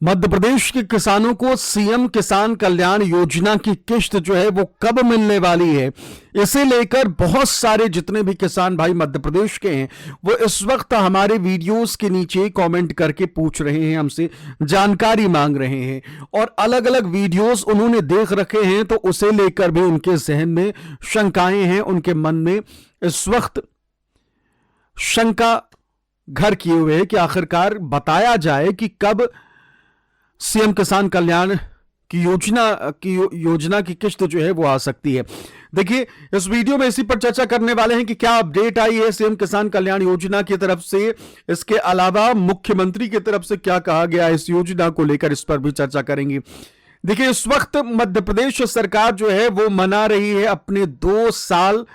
मध्य प्रदेश के किसानों को सीएम किसान कल्याण योजना की किश्त जो है वो कब मिलने वाली है, इसे लेकर बहुत सारे जितने भी किसान भाई मध्य प्रदेश के हैं वो इस वक्त हमारे वीडियोस के नीचे कमेंट करके पूछ रहे हैं, हमसे जानकारी मांग रहे हैं और अलग अलग वीडियोस उन्होंने देख रखे हैं, तो उसे लेकर भी उनके जहन में शंकाएं हैं, उनके मन में इस वक्त शंका घर किए हुए है कि आखिरकार बताया जाए कि कब सीएम किसान कल्याण की योजना की किश्त जो है वो आ सकती है। देखिए, इस वीडियो में इसी पर चर्चा करने वाले हैं कि क्या अपडेट आई है सीएम किसान कल्याण योजना की तरफ से, इसके अलावा मुख्यमंत्री की तरफ से क्या कहा गया है इस योजना को लेकर, इस पर भी चर्चा करेंगे। देखिए, इस वक्त मध्य प्रदेश सरकार जो है वो मना रही है अपने 2 साल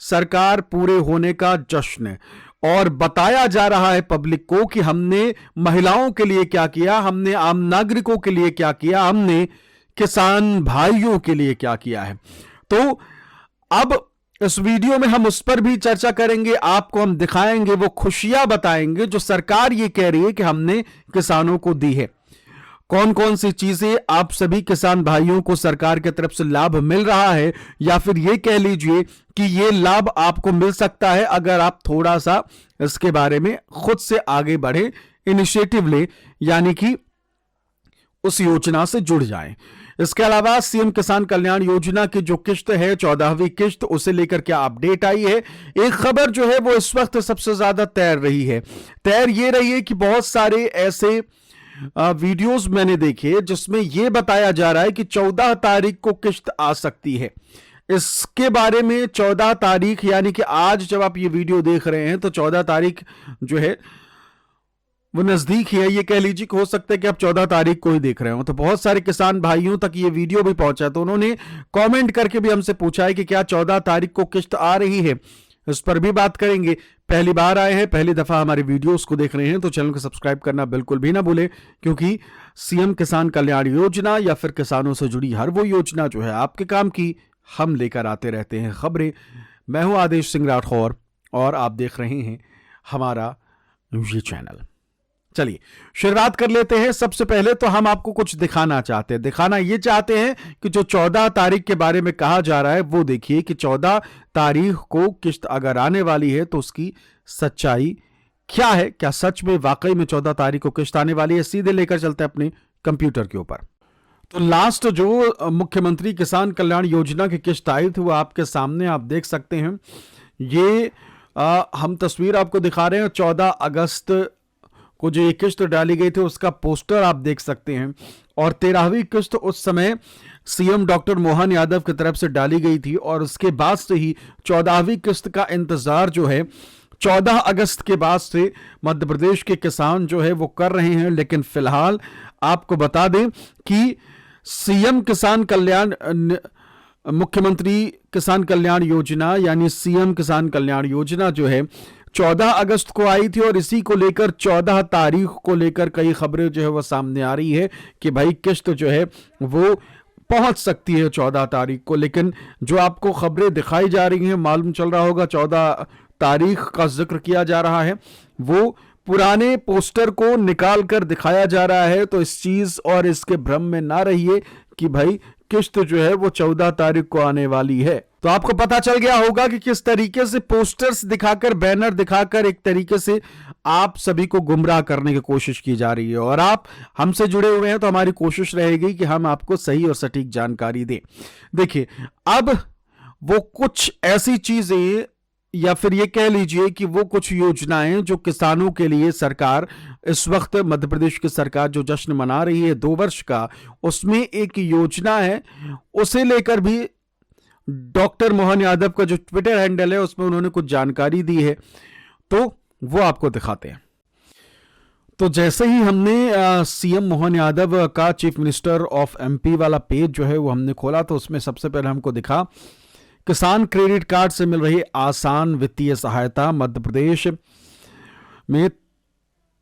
सरकार पूरे होने का जश्न, और बताया जा रहा है पब्लिक को कि हमने महिलाओं के लिए क्या किया, हमने आम नागरिकों के लिए क्या किया, हमने किसान भाइयों के लिए क्या किया है। तो अब इस वीडियो में हम उस पर भी चर्चा करेंगे, आपको हम दिखाएंगे, वो खुशियां बताएंगे जो सरकार ये कह रही है कि हमने किसानों को दी है। कौन कौन सी चीजें आप सभी किसान भाइयों को सरकार की तरफ से लाभ मिल रहा है, या फिर ये कह लीजिए कि ये लाभ आपको मिल सकता है अगर आप थोड़ा सा इसके बारे में खुद से आगे बढ़े, इनिशिएटिव ले, यानी कि उस योजना से जुड़ जाएं। इसके अलावा सीएम किसान कल्याण योजना की जो किश्त है 14वीं किश्त, उसे लेकर क्या अपडेट आई है। एक खबर जो है वो इस वक्त सबसे ज्यादा तैर रही है, तैर ये रही है कि बहुत सारे ऐसे वीडियोस मैंने देखे जिसमें यह बताया जा रहा है कि 14 तारीख को किश्त आ सकती है। इसके बारे में 14 तारीख यानी कि आज जब आप ये वीडियो देख रहे हैं तो 14 तारीख जो है वो नजदीक ही है। ये कह लीजिए कि हो सकता है कि आप 14 तारीख को ही देख रहे हो, तो बहुत सारे किसान भाइयों तक ये वीडियो भी पहुंचा, तो उन्होंने कमेंट करके भी हमसे पूछा है कि क्या 14 तारीख को किश्त आ रही है। इस पर भी बात करेंगे। पहली बार आए हैं, पहली दफा हमारे वीडियोस को देख रहे हैं, तो चैनल को सब्सक्राइब करना बिल्कुल भी ना भूलें, क्योंकि सीएम किसान कल्याण योजना या फिर किसानों से जुड़ी हर वो योजना जो है आपके काम की, हम लेकर आते रहते हैं खबरें। मैं हूं आदेश सिंह राठौर और आप देख रहे हैं हमारा ये चैनल। चलिए शुरुआत कर लेते हैं। सबसे पहले तो हम आपको कुछ दिखाना ये चाहते हैं कि जो 14 तारीख के बारे में कहा जा रहा है वो देखिए कि 14 तारीख को किश्त अगर आने वाली है तो उसकी सच्चाई क्या है, क्या सच में वाकई में 14 तारीख को किश्त आने वाली है। सीधे लेकर चलते हैं अपने कंप्यूटर के ऊपर। तो लास्ट जो मुख्यमंत्री किसान कल्याण योजना की किश्त आई थी वो आपके सामने आप देख सकते हैं। ये हम तस्वीर आपको दिखा रहे हैं। 14 अगस्त को जो ये किश्त डाली गई थी उसका पोस्टर आप देख सकते हैं, और 13वीं किश्त उस समय सीएम डॉक्टर मोहन यादव की तरफ से डाली गई थी, और उसके बाद से ही 14वीं किश्त का इंतजार जो है 14 अगस्त के बाद से मध्य प्रदेश के किसान जो है वो कर रहे हैं। लेकिन फिलहाल आपको बता दें कि सीएम किसान कल्याण मुख्यमंत्री किसान कल्याण योजना यानी सीएम किसान कल्याण योजना जो है 14 अगस्त को आई थी, और इसी को लेकर 14 तारीख को लेकर कई खबरें जो है वो सामने आ रही है कि भाई किश्त जो है वो पहुंच सकती है 14 तारीख को। लेकिन जो आपको खबरें दिखाई जा रही हैं, मालूम चल रहा होगा 14 तारीख का जिक्र किया जा रहा है, वो पुराने पोस्टर को निकाल कर दिखाया जा रहा है। तो इस चीज और इसके भ्रम में ना रहिए कि भाई किश्त जो है वो 14 तारीख को आने वाली है। तो आपको पता चल गया होगा कि किस तरीके से पोस्टर्स दिखाकर, बैनर दिखाकर एक तरीके से आप सभी को गुमराह करने की कोशिश की जा रही है, और आप हमसे जुड़े हुए हैं तो हमारी कोशिश रहेगी कि हम आपको सही और सटीक जानकारी दें। देखिए, अब वो कुछ ऐसी चीजें या फिर ये कह लीजिए कि वो कुछ योजनाएं जो किसानों के लिए सरकार इस वक्त मध्य प्रदेश की सरकार जो जश्न मना रही है 2 वर्ष का, उसमें एक योजना है, उसे लेकर भी डॉक्टर मोहन यादव का जो ट्विटर हैंडल है उसमें उन्होंने कुछ जानकारी दी है, तो वो आपको दिखाते हैं। तो जैसे ही हमने सीएम मोहन यादव का चीफ मिनिस्टर ऑफ एमपी वाला पेज जो है वो हमने खोला, तो उसमें सबसे पहले हमको दिखा किसान क्रेडिट कार्ड से मिल रही आसान वित्तीय सहायता। मध्य प्रदेश में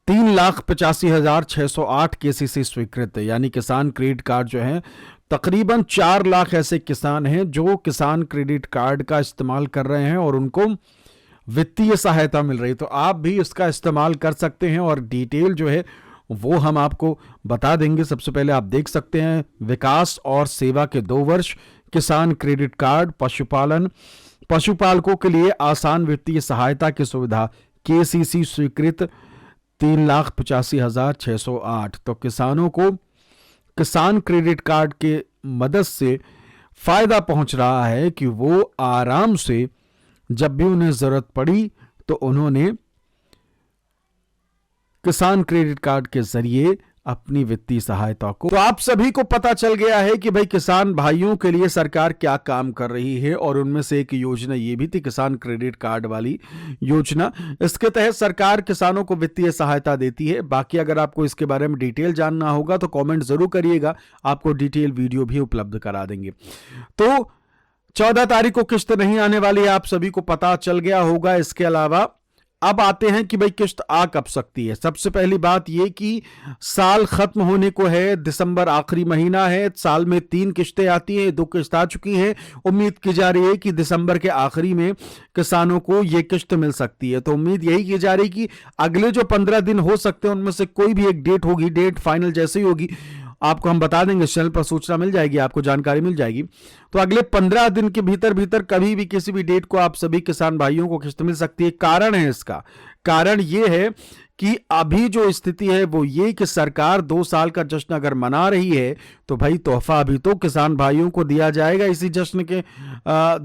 3,85,608 केसीसी स्वीकृत, यानी किसान क्रेडिट कार्ड जो है तकरीबन 4 लाख ऐसे किसान हैं जो किसान क्रेडिट कार्ड का इस्तेमाल कर रहे हैं और उनको वित्तीय सहायता मिल रही है। तो आप भी इसका इस्तेमाल कर सकते हैं, और डिटेल जो है वो हम आपको बता देंगे। सबसे पहले आप देख सकते हैं विकास और सेवा के 2 वर्ष, किसान क्रेडिट कार्ड, पशुपालकों के लिए आसान वित्तीय सहायता की सुविधा, केसीसी स्वीकृत 3,85,608। तो किसानों को किसान क्रेडिट कार्ड के मदद से फायदा पहुंच रहा है कि वो आराम से जब भी उन्हें जरूरत पड़ी तो उन्होंने किसान क्रेडिट कार्ड के जरिए अपनी वित्तीय सहायता को। तो आप सभी को पता चल गया है कि भाई किसान भाइयों के लिए सरकार क्या काम कर रही है, और उनमें से एक योजना ये भी थी किसान क्रेडिट कार्ड वाली योजना। इसके तहत सरकार किसानों को वित्तीय सहायता देती है। बाकी अगर आपको इसके बारे में डिटेल जानना होगा तो कमेंट जरूर करिएगा, आपको डिटेल वीडियो भी उपलब्ध करा देंगे। तो 14 तारीख को किस्त नहीं आने वाली है, आप सभी को पता चल गया होगा। इसके अलावा अब आते हैं कि भाई किस्त आ कब सकती है। सबसे पहली बात यह कि साल खत्म होने को है, दिसंबर आखिरी महीना है, साल में 3 किस्तें आती हैं, 2 किस्त आ चुकी हैं। उम्मीद की जा रही है कि दिसंबर के आखिरी में किसानों को यह किस्त मिल सकती है। तो उम्मीद यही की जा रही है कि अगले जो 15 दिन हो सकते हैं उनमें से कोई भी एक डेट होगी, डेट फाइनल जैसे ही होगी आपको हम बता देंगे, चैनल पर सूचना मिल जाएगी, आपको जानकारी मिल जाएगी। तो अगले 15 दिन के भीतर कभी भी किसी भी डेट को आप सभी किसान भाइयों को किस्त मिल सकती है। कारण है इसका, कारण ये है कि अभी जो स्थिति है वो ये कि सरकार 2 साल का जश्न अगर मना रही है तो भाई तोहफा अभी तो किसान भाइयों को दिया जाएगा इसी जश्न के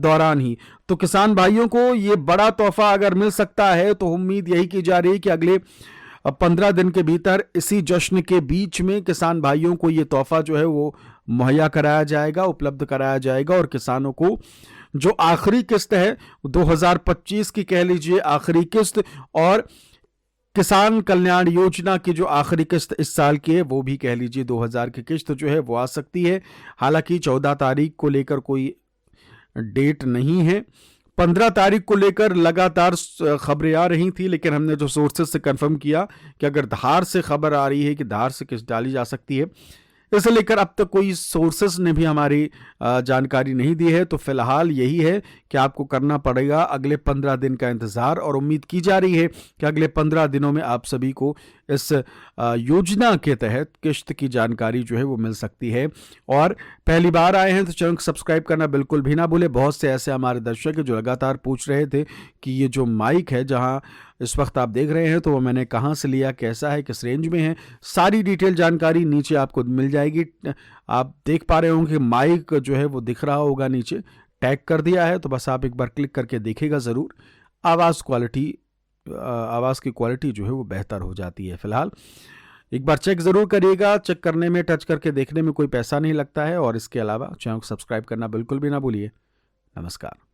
दौरान ही। तो किसान भाइयों को ये बड़ा तोहफा अगर मिल सकता है तो उम्मीद यही की जा रही है कि अगले 15 दिन के भीतर इसी जश्न के बीच में किसान भाइयों को ये तोहफा जो है वो मुहैया कराया जाएगा, उपलब्ध कराया जाएगा। और किसानों को जो आखिरी किस्त है 2025 की कह लीजिए आखिरी किस्त, और किसान कल्याण योजना की जो आखिरी किस्त इस साल की है वो भी कह लीजिए 2000 की किस्त जो है वो आ सकती है। हालांकि 14 तारीख को लेकर कोई डेट नहीं है। 15 तारीख को लेकर लगातार खबरें आ रही थी, लेकिन हमने जो सोर्सेज से कंफर्म किया कि अगर धार से खबर आ रही है कि धार से किस्त डाली जा सकती है, इसे लेकर अब तक कोई सोर्सेस ने भी हमारी जानकारी नहीं दी है। तो फिलहाल यही है कि आपको करना पड़ेगा अगले 15 दिन का इंतजार, और उम्मीद की जा रही है कि अगले 15 दिनों में आप सभी को इस योजना के तहत किस्त की जानकारी जो है वो मिल सकती है। और पहली बार आए हैं तो चैनल को सब्सक्राइब करना बिल्कुल भी ना भूले। बहुत से ऐसे हमारे दर्शक हैं जो लगातार पूछ रहे थे कि ये जो माइक है जहां इस वक्त आप देख रहे हैं तो वो मैंने कहां से लिया, कैसा है, किस रेंज में है, सारी डिटेल जानकारी नीचे आपको मिल जाएगी। आप देख पा रहे होंगे कि माइक जो है वो दिख रहा होगा, नीचे टैग कर दिया है, तो बस आप एक बार क्लिक करके देखिएगा ज़रूर। आवाज़ की क्वालिटी जो है वो बेहतर हो जाती है। फिलहाल एक बार चेक ज़रूर करिएगा, चेक करने में, टच करके देखने में कोई पैसा नहीं लगता है। और इसके अलावा चैनल को सब्सक्राइब करना बिल्कुल भी ना भूलिए। नमस्कार।